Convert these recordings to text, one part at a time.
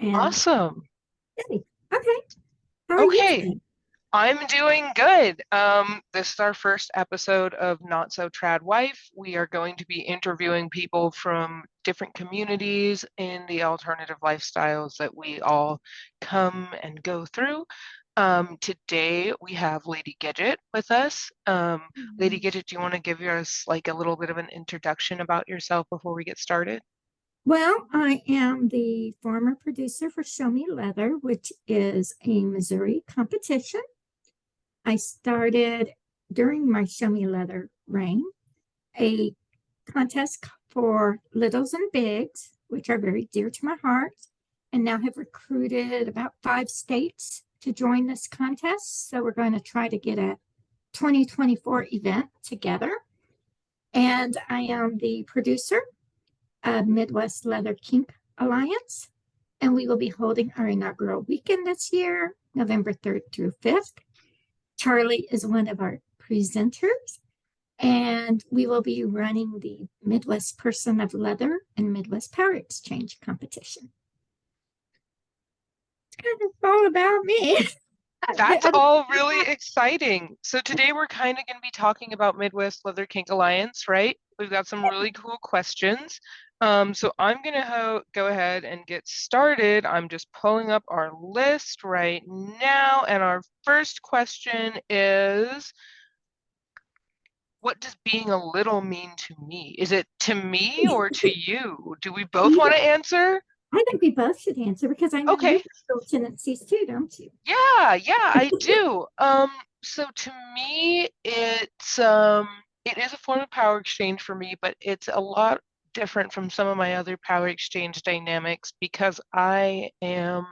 And Awesome. hey, okay, how are you Okay, today? I'm doing good. This is our first episode of Not So Trad Wife. We are going to be interviewing people from different communities in the alternative lifestyles that we all come and go through. Today we have Lady Gidget with us. Lady Mhm. Gidget, do you want to give us like a little bit of an introduction about yourself before we get started? Well, I am the former producer for Show Me Leather, which is a Missouri competition. I started during my Show Me Leather reign a contest for littles and bigs, which are very dear to my heart, and now have recruited about 5 states to join this contest. So we're going to try to get a 2024 event together. And I am the producer of Midwest Leather Kink Alliance. And we will be holding our inaugural weekend this year, November 3rd through 5th. Charlie is one of our presenters, and we will be running the Midwest Person of Leather and Midwest Power Exchange competition. It's kind of all about me. The That's other, all really exciting. So today we're kind of going to be talking about Midwest Leather Kink Alliance, right? We've got some really cool questions. So I'm going to go ahead and get started. I'm just pulling up our list right now. And our first question is, what does being a little mean to me? Is it to me or to you? Do we both want either, to answer? I think we both should answer because I know you Okay. have little tendencies too, don't you? Yeah, I do. So to me, it is a form of power exchange for me, but it's a lot different from some of my other power exchange dynamics because I am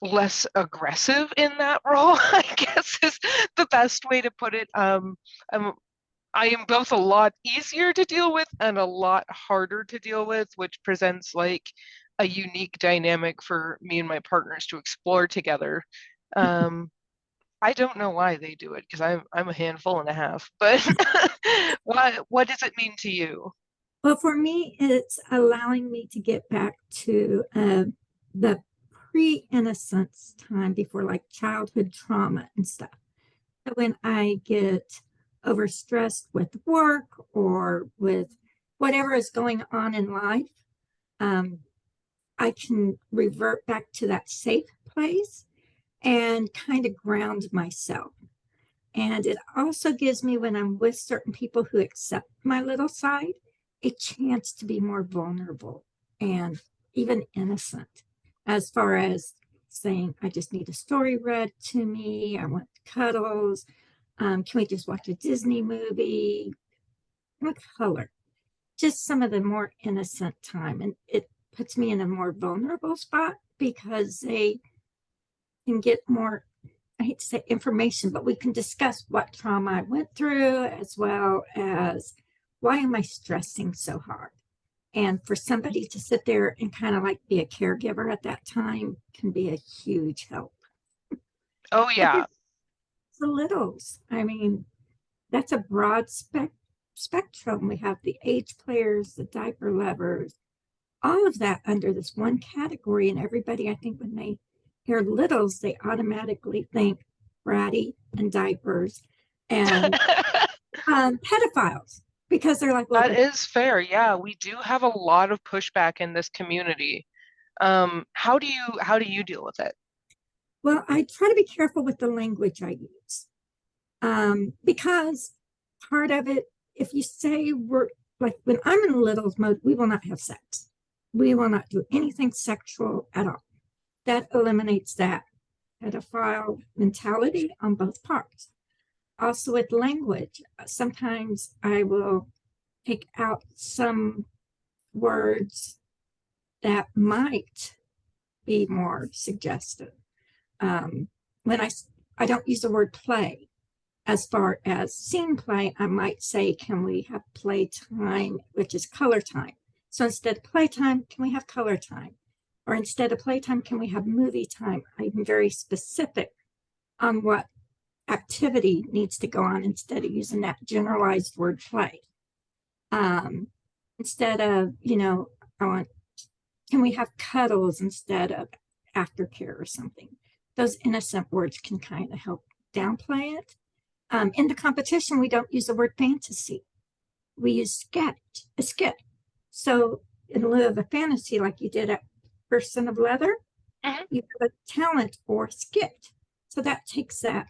less aggressive in that role, I guess is the best way to put it. I'm I am both a lot easier to deal with and a lot harder to deal with, which presents like a unique dynamic for me and my partners to explore together. Um, I don't know why they do it because I'm a handful and a half, but what does it mean to you? Well, for me, it's allowing me to get back to the pre-innocence time before like childhood trauma and stuff. So when I get overstressed with work or with whatever is going on in life, um, I can revert back to that safe place and kind of ground myself. And it also gives me, when I'm with certain people who accept my little side, a chance to be more vulnerable and even innocent, as far as saying, I just need a story read to me. I want cuddles. Can we just watch a Disney movie? What color? Just some of the more innocent time. And it puts me in a more vulnerable spot because they can get more, I hate to say information, but we can discuss what trauma I went through as well as why am I stressing so hard? And for somebody to sit there and kind of like be a caregiver at that time can be a huge help. Oh But yeah, there's the littles. I mean, that's a broad spectrum. We have the age players, the diaper lovers, all of that under this one category. And everybody, I think, when they hear littles, they automatically think bratty and diapers and pedophiles because they're like, that well, is fair. Yeah, we do have a lot of pushback in this community. How do you deal with it? I try to be careful with the language I use because part of it, if you say we're like when I'm in littles mode, we will not have sex. We will not do anything sexual at all. That eliminates that pedophile mentality on both parts. Also, with language, sometimes I will take out some words that might be more suggestive. Um, when I don't use the word play as far as scene play, I might say, can we have playtime, which is color time? So instead of playtime, can we have color time? Or instead of playtime, can we have movie time? I'm very specific on what activity needs to go on instead of using that generalized word play. Um, Instead of, I want can we have cuddles instead of aftercare or something? Those innocent words can kind of help downplay it. In the competition, we don't use the word fantasy. We use a skit. So in lieu of a fantasy, like you did at Person of Leather, Mhm. you have a talent or skit. So that takes that,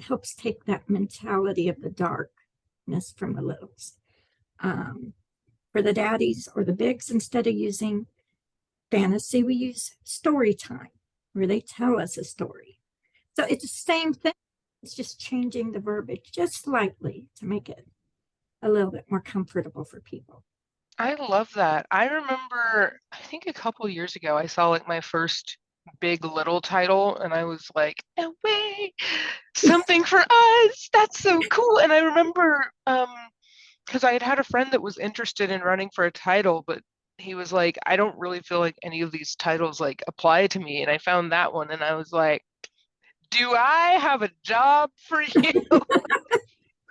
helps take that mentality of the darkness from the littles. For the daddies or the bigs, instead of using fantasy, we use story time, where they tell us a story. So it's the same thing. It's just changing the verbiage just slightly to make it a little bit more comfortable for people. I love that. I remember, I think a couple years ago, I saw like my first big little title, and I was like, "No way, something for us. That's so cool." And I remember, because I had had a friend that was interested in running for a title, but he was like, "I don't really feel like any of these titles like apply to me." And I found that one, and I was like, "Do I have a job for you?"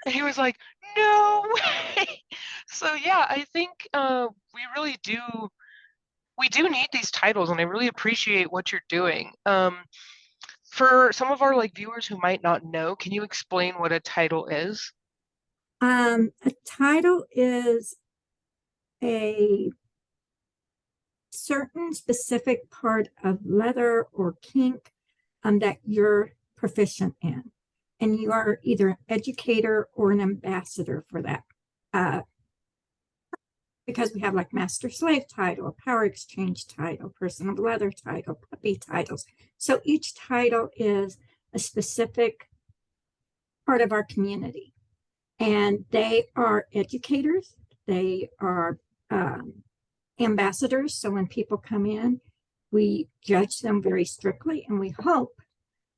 And he was like, "No way." So yeah, I think we really do we do need these titles, and I really appreciate what you're doing. For some of our like viewers who might not know, can you explain what a title is? A title is a certain specific part of leather or kink that you're proficient in. And you are either an educator or an ambassador for that. Uh, because we have like master slave title, power exchange title, person of leather title, puppy titles. So each title is a specific part of our community. And they are educators, they are ambassadors. So when people come in, we judge them very strictly and we hope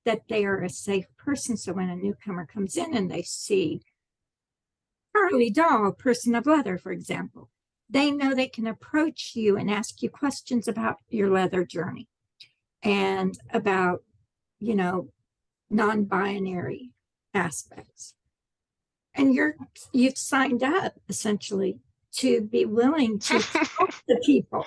that they are a safe person. So when a newcomer comes in and they see Charlie Doll, person of leather, for example, they know they can approach you and ask you questions about your leather journey and about, you know, non-binary aspects. And you've signed up essentially to be willing to talk to people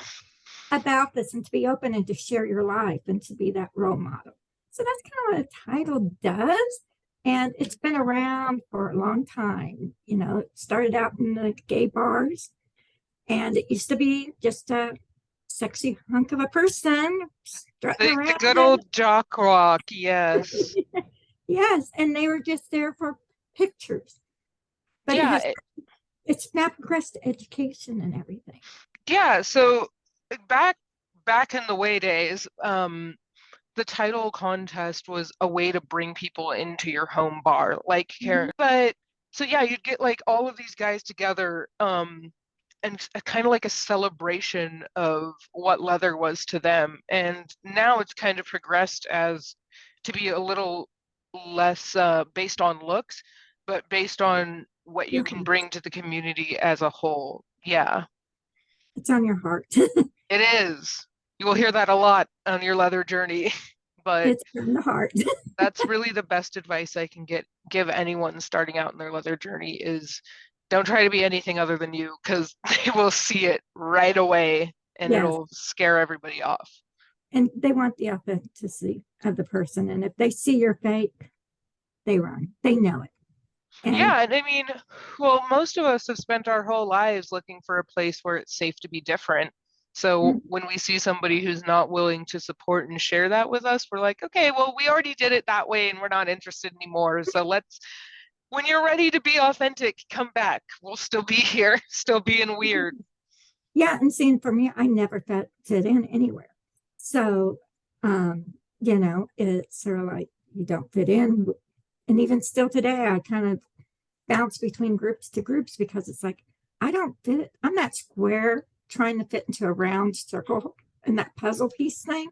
about this and to be open and to share your life and to be that role model. So that's kind of what a title does. And it's been around for a long time. You know, it started out in the gay bars and it used to be just a sexy hunk of a person strutting The around. good old jock rock, yes. Yes. And they were just there for pictures. But Yeah, it's now progressed to education and everything. yeah. So back back in the way days, the title contest was a way to bring people into your home bar, like Mhm. Karen. But so yeah, you'd get like all of these guys together, and kind of like a celebration of what leather was to them. And now it's kind of progressed as to be a little less based on looks, but based on what you Your can heart. bring to the community as a whole. Yeah, It's on your heart. it is. You will hear that a lot on your leather journey, but It's on the heart. that's really the best advice I can give anyone starting out in their leather journey is don't try to be anything other than you because they will see it right away and Yes. it'll scare everybody off. And they want the authenticity of the person. And if they see you're fake, they run. They know it. And Yeah, and I mean, well, most of us have spent our whole lives looking for a place where it's safe to be different. So when we see somebody who's not willing to support and share that with us, we're like, okay, well, we already did it that way and we're not interested anymore. So when you're ready to be authentic, come back. We'll still be here, still being weird. yeah, and seeing for me, I never fit in anywhere. So, it's sort of like you don't fit in. And even still today, I kind of bounce between groups to groups because it's like, I don't fit. I'm that square trying to fit into a round circle in that puzzle piece thing.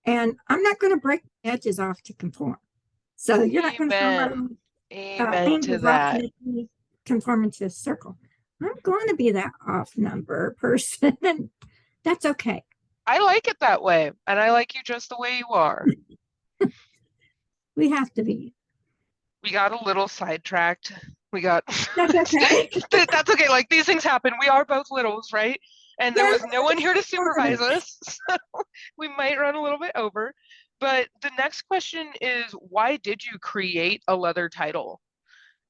And I'm not going to break the edges off to conform. So you're not going to throw my Amen. Amen to angles off to that. make me conform into a circle. I'm going to be that off number person. And that's okay. I like it that way, and I like you just the way you are. We have to be. We got a little sidetracked. We got That's okay. that's okay. Like these things happen. We are both littles, right? and there Yes, was no one here to sure. supervise us, so we might run a little bit over. But the next question is, why did you create a leather title?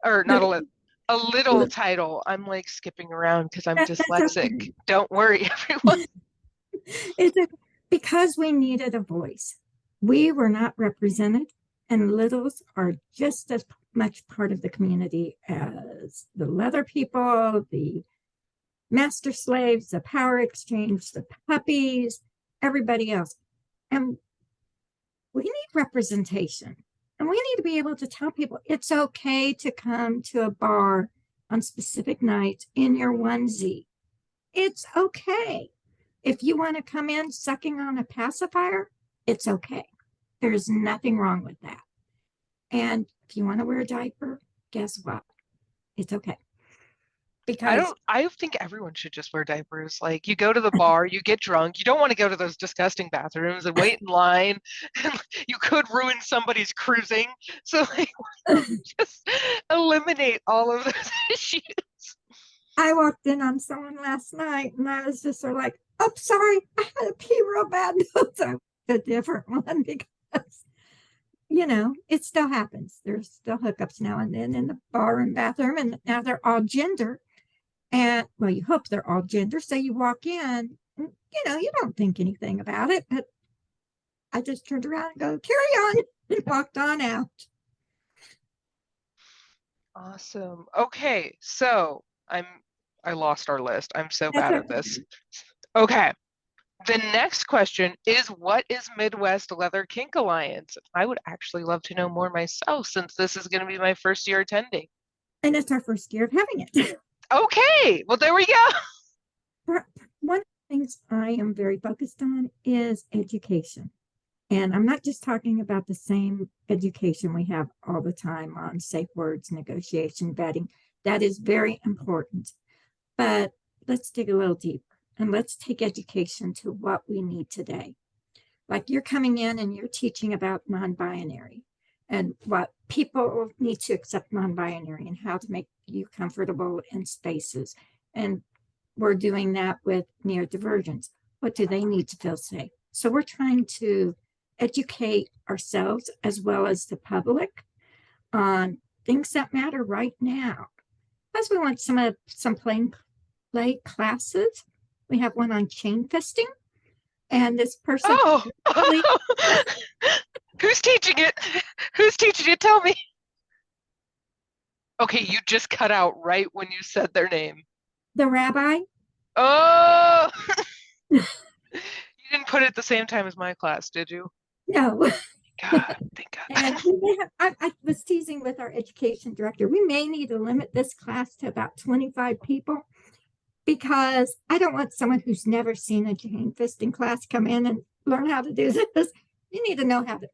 Or not The, a little title. I'm like skipping around because I'm that's dyslexic. okay. Don't worry, everyone. It's a, because we needed a voice. We were not represented, and littles are just as much part of the community as the leather people, the master slaves, the power exchange, the puppies, everybody else. And we need representation. And we need to be able to tell people it's okay to come to a bar on specific nights in your onesie. It's okay. If you want to come in sucking on a pacifier, it's okay. There's nothing wrong with that. And if you want to wear a diaper, guess what? It's okay. Because I think everyone should just wear diapers. Like you go to the bar, you get drunk, you don't want to go to those disgusting bathrooms and wait in line. And you could ruin somebody's cruising. So like just eliminate all of those issues. I walked in on someone last night and I was just sort of like, oh, sorry, I had to pee real bad. So a different one because, it still happens. There's still hookups now and then in the bar and bathroom, and now they're all gender. And well, you hope they're all gender. So you walk in, and, you don't think anything about it. But I just turned around and go, carry on, and walked on out. Awesome. Okay, so I lost our list. I'm so That's bad at okay. this. Okay. The next question is, what is Midwest Leather Kink Alliance? I would actually love to know more myself since this is going to be my first year attending. And it's our first year of having it. Okay, well, there we go. One of the things I am very focused on is education. And I'm not just talking about the same education we have all the time on safe words, negotiation, vetting. That is very important. But let's dig a little deeper and let's take education to what we need today. Like you're coming in and you're teaching about non-binary and what people need to accept non-binary and how to make you comfortable in spaces. And we're doing that with neurodivergence. What do they need to feel safe? So we're trying to educate ourselves as well as the public on things that matter right now. Plus, we want some plain play classes. We have one on chain fisting, and this person Oh, really, who's teaching it? Who's teaching it? Tell me. Okay, you just cut out right when you said their name. the rabbi. Oh, you didn't put it at the same time as my class, did you? No. God, thank And God. we may have, I was teasing with our education director, we may need to limit this class to about 25 people because I don't want someone who's never seen a chain fisting class come in and learn how to do this. You need to know how to,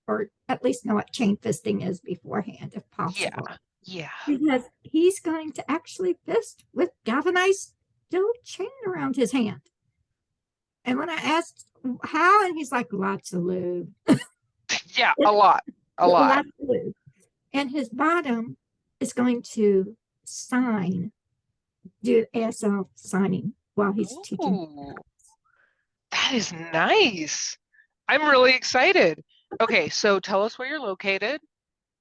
or at least know what chain fisting is beforehand, if possible. Yeah, yeah. Because he's going to actually fist with galvanized steel chain around his hand. And when I asked how, and he's like, lots of lube. Yeah, a lot, a lot. Lots of lube. And his bottom is going to do ASL signing while he's teaching. Ooh, that is nice. I'm really excited. Okay, so tell us where you're located.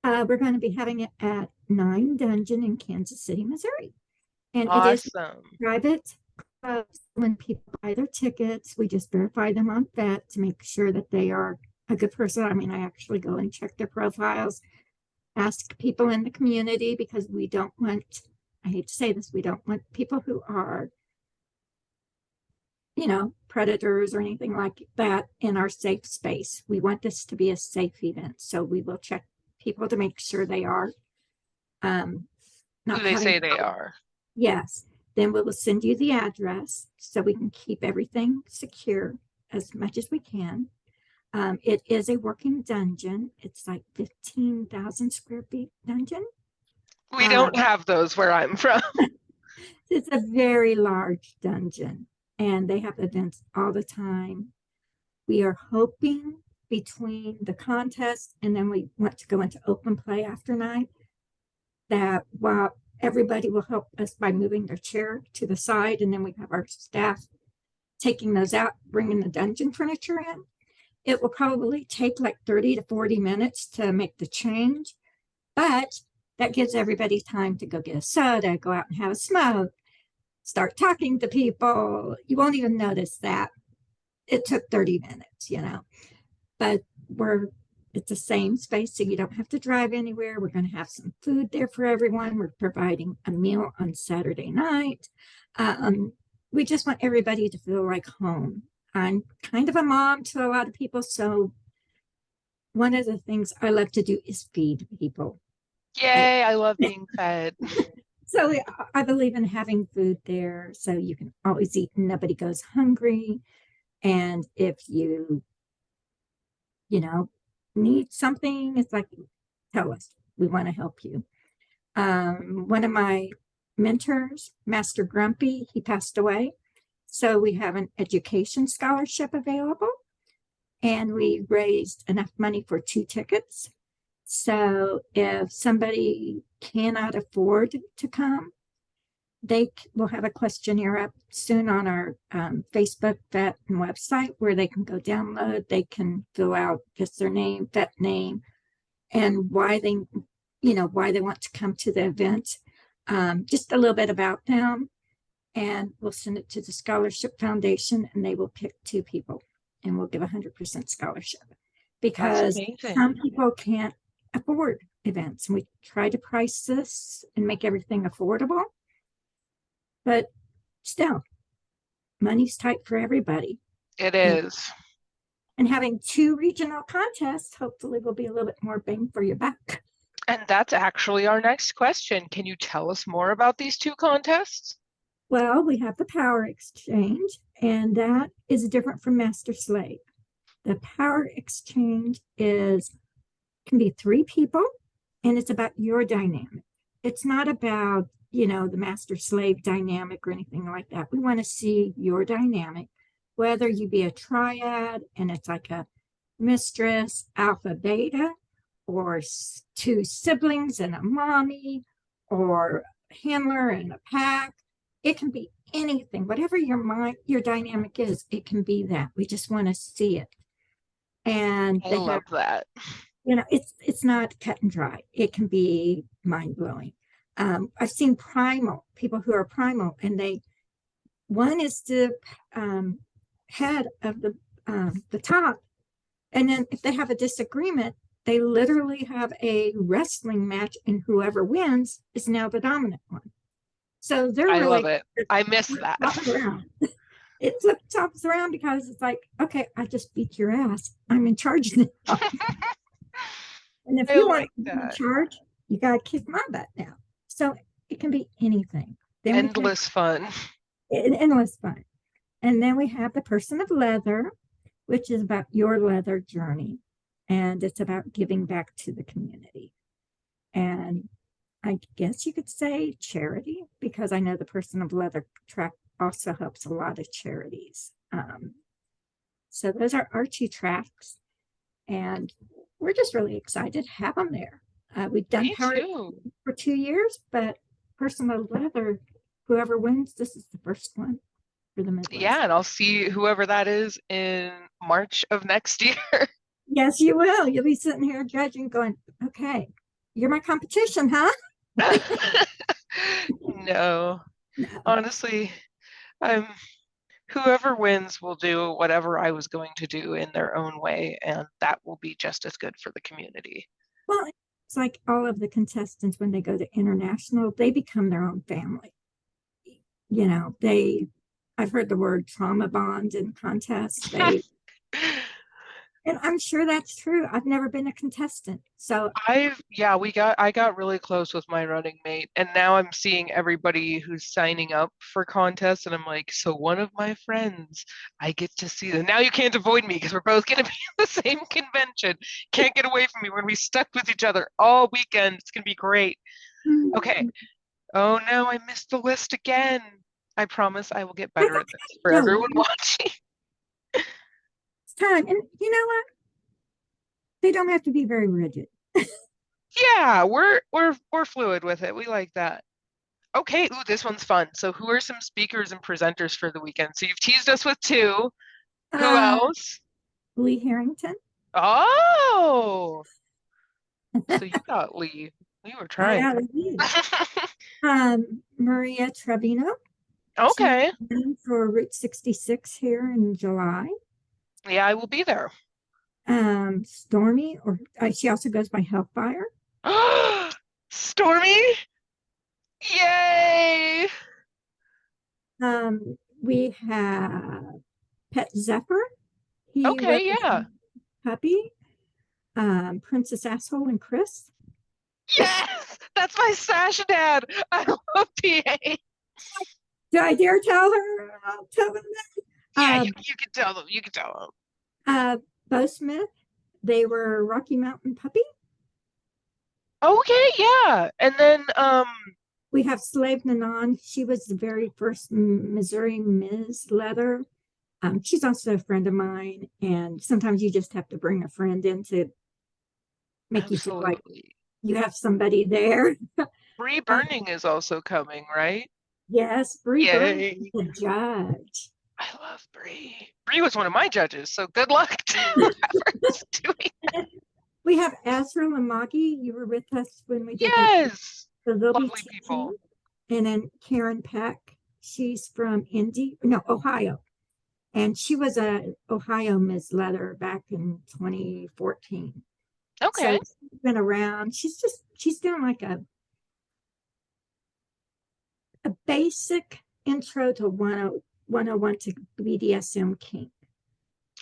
We're going to be having it at 9 Dungeon in Kansas City, Missouri. And it is Awesome. private. When people buy their tickets, we just verify them on vet to make sure that they are a good person. I mean, I actually go and check their profiles, ask people in the community because we don't want, I hate to say this, we don't want people who are, predators or anything like that in our safe space. We want this to be a safe event. So we will check people to make sure they are Who not they having. say they are. Yes. Then we will send you the address so we can keep everything secure as much as we can. It is a working dungeon. It's like 15,000 square feet dungeon. We don't have those where I'm from. It's a very large dungeon and they have events all the time. We are hoping between the contest and then we want to go into open play after night that while everybody will help us by moving their chair to the side and then we have our staff taking those out, bringing the dungeon furniture in. It will probably take like 30 to 40 minutes to make the change, but that gives everybody time to go get a soda, go out and have a smoke, start talking to people. You won't even notice that it took 30 minutes, but it's the same space, so you don't have to drive anywhere. We're going to have some food there for everyone. We're providing a meal on Saturday night. We just want everybody to feel like home. I'm kind of a mom to a lot of people, so one of the things I love to do is feed people. Yay, I love being fed. So I believe in having food there so you can always eat and nobody goes hungry. And if need something, it's like, tell us, we want to help you. One of my mentors, Master Grumpy, he passed away. So we have an education scholarship available, and we raised enough money for 2 tickets. So if somebody cannot afford to come, they will have a questionnaire up soon on our Facebook vet and website where they can go download. They can fill out just their name, vet name, and why they want to come to the event. Just a little bit about them, and we'll send it to the Scholarship Foundation, and they will pick 2 people, and we'll give 100% scholarship because some people can't afford events, and we try to price this and make everything affordable. But still, money's tight for everybody. It is. And having 2 regional contests hopefully will be a little bit more bang for your buck. And that's actually our next question. Can you tell us more about these 2 contests? Well, we have the power exchange, and that is different from master slave. The power exchange can be 3 people, and it's about your dynamic. It's not about the master slave dynamic or anything like that. We want to see your dynamic, whether you be a triad and it's like a mistress, alpha, beta, or 2 siblings and a mommy, or handler and a pack. It can be anything, whatever your dynamic is, it can be that. We just want to see it. And I love that. It's not cut and dry. It can be mind blowing. I've seen people who are primal, and one is the head of the top, and then if they have a disagreement, they literally have a wrestling match, and whoever wins is now the dominant one. So I love it. I miss that. It flips around because it's like, okay, I just beat your ass. I'm in charge now. And if you want to be in charge, you got to kick my butt now. So it can be anything. Then endless fun. Endless fun. And then we have the person of leather, which is about your leather journey. And it's about giving back to the community. And I guess you could say charity, because I know the person of leather track also helps a lot of charities. So those are our 2 tracks. And we're just really excited to have them there. We've done power for 2 years, but person of leather, whoever wins, this is the first one for the Midwest. Yeah, and I'll see whoever that is in March of next year. Yes, you will. You'll be sitting here judging, going, okay, you're my competition, huh? No. Honestly, whoever wins will do whatever I was going to do in their own way, and that will be just as good for the community. Well, it's like all of the contestants, when they go to international, they become their own family. I've heard the word trauma bond in contests. And I'm sure that's true. I've never been a contestant. So I got really close with my running mate, and now I'm seeing everybody who's signing up for contests, and I'm like, so one of my friends, I get to see them. Now you can't avoid me because we're both going to be at the same convention. Can't get away from me. We're going to be stuck with each other all weekend. It's going to be great. Okay. Oh no, I missed the list again. I promise I will get better at this for everyone watching. It's time. And you know what? They don't have to be very rigid. Yeah, we're fluid with it. We like that. Okay, ooh, this one's fun. So who are some speakers and presenters for the weekend? So you've teased us with two. Who Uh, else? Lee Harrington. Oh, so you got Lee. We were I trying. got Lee. Maria Trevino. She's Okay. running for Route 66 here in July. Yeah, I will be there. Stormy, or she also goes by Hellfire. Stormy? Yay! We have Pet Zephyr. He Okay, yeah. represents Puppy, Princess Asshole, and Chris. Yes! That's my Sash dad. I love PA. Do I dare tell her? I'll tell them that. Yeah, you can tell them. You can tell Bo Smith. They were Rocky Mountain Puppy. them. Okay, yeah. And then We have Slave Nanon. She was the very first Missouri Ms. Leather. She's also a friend of mine, and sometimes you just have to bring a friend in to make you feel like absolutely. you have somebody there. Bree Uh, Burning is also coming, right? yes, Bree Burns is Yay. the judge. I love Bree. Bree was one of my judges, so good luck to whoever's doing. We have Ezra and Maggie. You were with us when we did that. Yes. So they'll be Lovely teaching. people. And then Karen Peck. She's from Ohio. And she was a Ohio Ms. Leather back in 2014. So Okay. she's been around. She's doing like a basic intro to 101 to BDSM kink.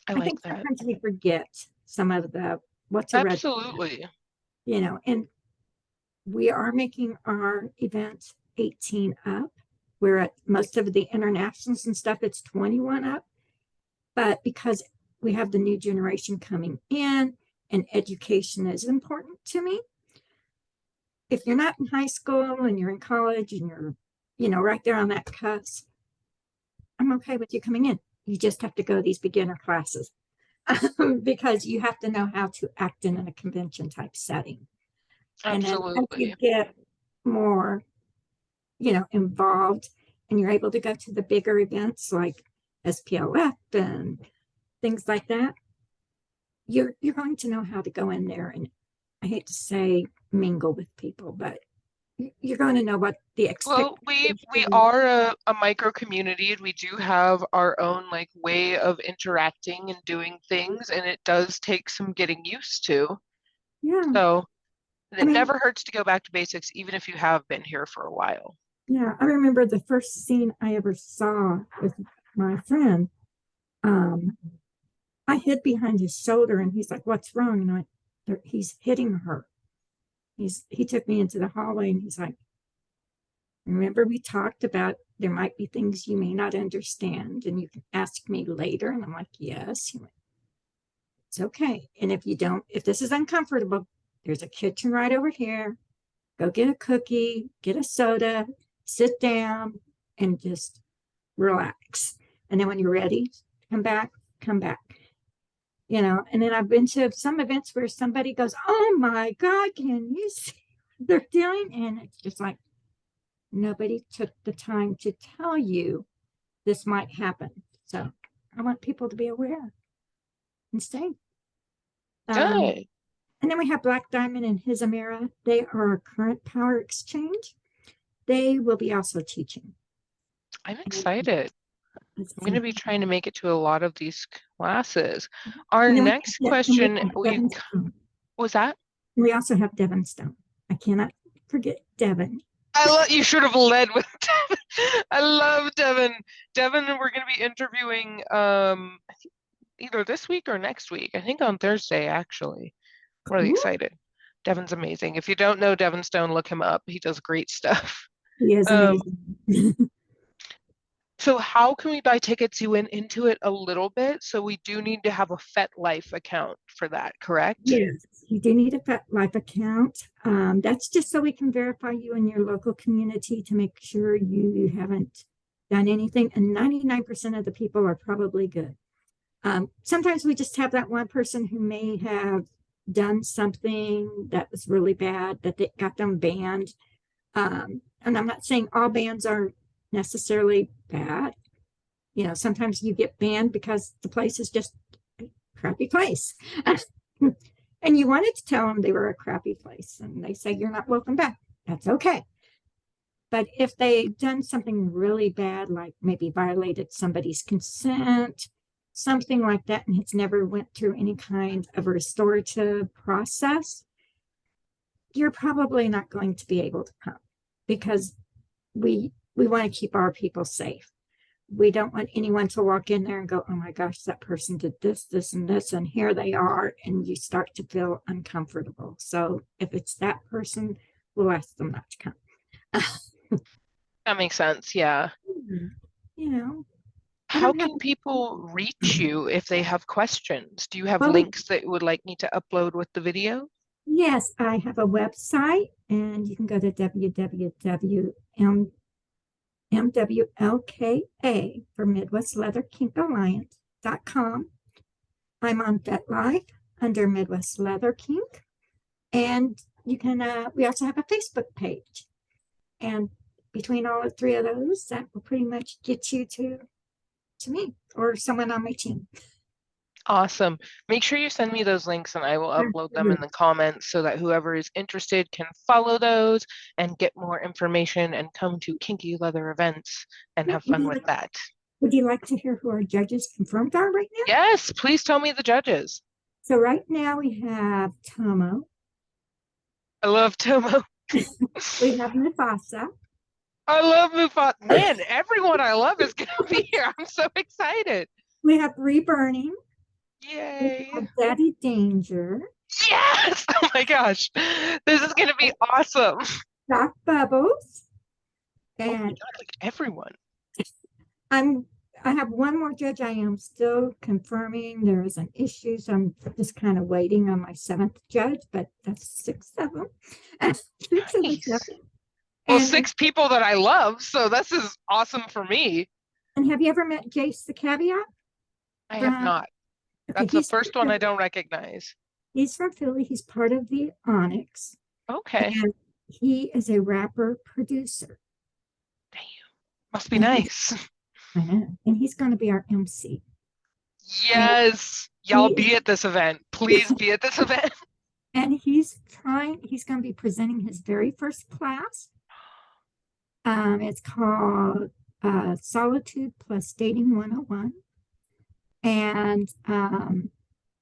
I I like think that. sometimes we forget some of the what's a red, Absolutely. and we are making our event 18 up. We're at most of the internationals and stuff, it's 21 up. But because we have the new generation coming in and education is important to me, if you're not in high school and you're in college and you're, right there on that cusp, I'm okay with you coming in. You just have to go to these beginner classes because you have to know how to act in a convention type setting. And then as you Absolutely. get more, involved and you're able to go to the bigger events like SPLF and things like that, you're going to know how to go in there and I hate to say mingle with people, but you're going to know what the Well, expectation. we are a micro community and we do have our own like way of interacting and doing things, and it does take some getting used to. Yeah. So I it mean, never hurts to go back to basics, even if you have been here for a while. yeah, I remember the first scene I ever saw with my friend. Um, I hid behind his shoulder and he's like, "What's wrong?" And he's hitting her. He took me into the hallway and he's like, "Remember we talked about there might be things you may not understand and you can ask me later." And I'm like, "Yes." He went, "It's okay. And if this is uncomfortable, there's a kitchen right over here. Go get a cookie, get a soda, sit down, and just relax. And then when you're ready, come back, come back." And then I've been to some events where somebody goes, "Oh my God, can you see what they're doing?" And it's just like, nobody took the time to tell you this might happen. So I want people to be aware and safe. Um, Good. and then we have Black Diamond and Hizamera. They are our current power exchange. They will be also teaching. I'm And excited. let's I'm going to see. be trying to make it to a lot of these classes. Our And then next question, we Devin Stone. was that? We also have Devin Stone. I cannot forget Devin. You should have led with Devin. I love Devin. Devin, we're going to be interviewing I think either this week or next week. I think on Thursday, actually. I'm really Cool. excited. Devin's amazing. If you don't know Devin Stone, look him up. He does great stuff. He is Um, amazing. so how can we buy tickets? You went into it a little bit, so we do need to have a FetLife account for that, correct? Yes, you do need a FetLife account. That's just so we can verify you in your local community to make sure you haven't done anything. And 99% of the people are probably good. Sometimes we just have that one person who may have done something that was really bad that got them banned. And I'm not saying all bans are necessarily bad. You know, sometimes you get banned because the place is just a crappy place. And you wanted to tell them they were a crappy place and they say you're not welcome back. That's okay. But if they've done something really bad, like maybe violated somebody's consent, something like that, and it's never went through any kind of a restorative process, you're probably not going to be able to come because we want to keep our people safe. We don't want anyone to walk in there and go, oh my gosh, that person did this, this, and this, and here they are, and you start to feel uncomfortable. So if it's that person, we'll ask them not to come. That makes sense. Yeah. You know, I How don't have, can people reach you if they have questions? Do you have well, links that you would like me to upload with the video? yes, I have a website, and you can go to www.mwlka for Midwest Leather Kink Alliance.com. I'm on FetLife under Midwest Leather Kink. And you can, we also have a Facebook page. And between all the three of those, that will pretty much get you to me or someone on my team. Awesome. Make sure you send me those links and I will upload them in the comments so that whoever is interested can follow those and get more information and come to kinky leather events and have fun with that. Would you like to hear who our judges confirmed are right now? Yes, please tell me the judges. So right now we have Tomo. I love Tomo. We have Mufasa. I love Mufasa. Man, everyone I love is going to be here. I'm so excited. We have Reburning. Yay. We have Daddy Danger. Yes! Oh my gosh. This is going to be awesome. Doc Bubbles. And oh my And God, like everyone. I have one more judge I am still confirming. There is an issue, so I'm just kind of waiting on my seventh judge, but that's six of them. Six of the seven. Well, And, six people that I love, so this is awesome for me. and have you ever met Jace the Caveat? I have not. Okay, That's the first one I don't recognize. He's from Philly. He's part of the Onyx. Okay. And he is a rapper producer. Damn. Must be nice. I know. And he's going to be our MC. Yes. Y'all be at this event. Please be at this event. And he's going to be presenting his very first class. It's called Solitude Plus Dating 101. And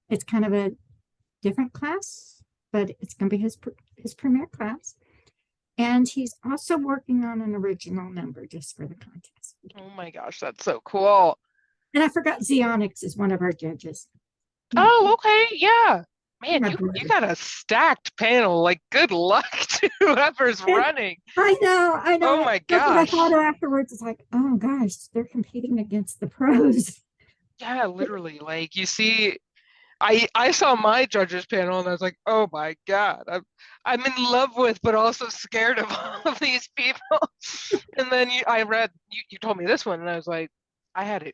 it's kind of a different class, but it's going to be his premiere class. And he's also working on an original number just for the contest. Oh my gosh, that's so cool. And I forgot Zeonix is one of our judges. Oh, okay. Yeah. Man, you got a stacked panel. Like, good luck to whoever's running. I know. Oh my gosh. I thought afterwards, it's like, oh gosh, they're competing against the pros. Yeah, literally. Like, you see, I saw my judges panel and I was like, oh my God, I'm in love with, but also scared of all of these people. And then I read, you told me this one and I was like, I had it.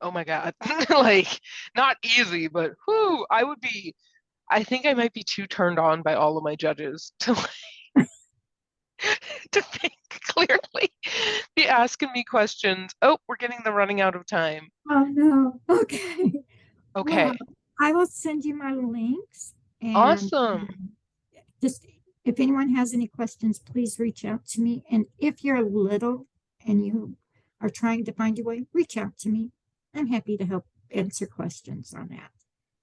Oh my God. Like, not easy, but whoo, I think I might be too turned on by all of my judges to to think clearly. Be asking me questions. Oh, we're getting the running out of time. Oh no. Okay. Okay. Well, I will send you my links. And awesome. Just if anyone has any questions, please reach out to me. And if you're little and you are trying to find your way, reach out to me. I'm happy to help answer questions on that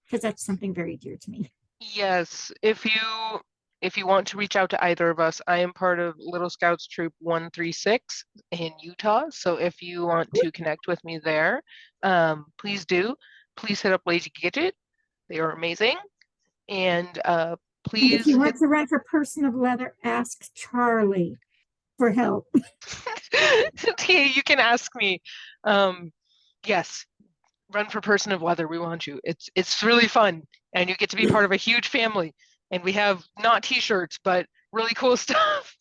because that's something very dear to me. Yes, if you want to reach out to either of us, I am part of Little Scouts Troop 136 in Utah. So if you want to connect with me there, please do. Please hit up Lady Gidget. They are amazing. And please. And if you want to run for Person of Leather, ask Charlie for help. You can ask me. Yes, run for Person of Leather. We want you. It's really fun, and you get to be part of a huge family. And we have not t-shirts, but really cool stuff.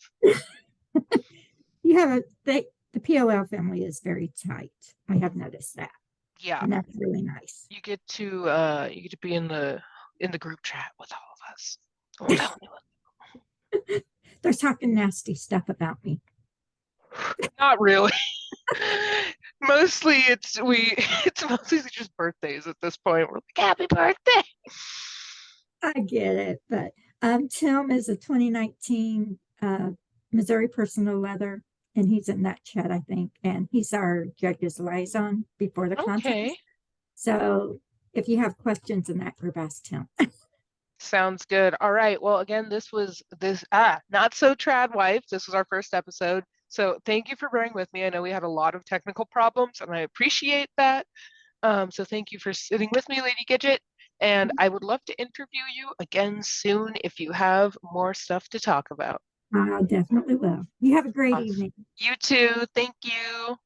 You have the POL family is very tight. I have noticed that. Yeah, and that's really nice. You get to be in the group chat with all of us. they're talking nasty stuff about me. Not really. Mostly it's mostly just birthdays at this point. We're like, happy birthday. I get it, but Tim is a 2019 Missouri Personal Leather, and he's in that chat, I think, and he's our judge's liaison before the Okay. contest. So if you have questions in that group, ask Tim. Sounds good. All right. Well, again, this was not so trad wife. This was our first episode. So thank you for bearing with me. I know we had a lot of technical problems and I appreciate that. So thank you for sitting with me, Lady Gidget. And I would love to interview you again soon if you have more stuff to talk about. I definitely will. You have a great Awesome. evening. You too. Thank you.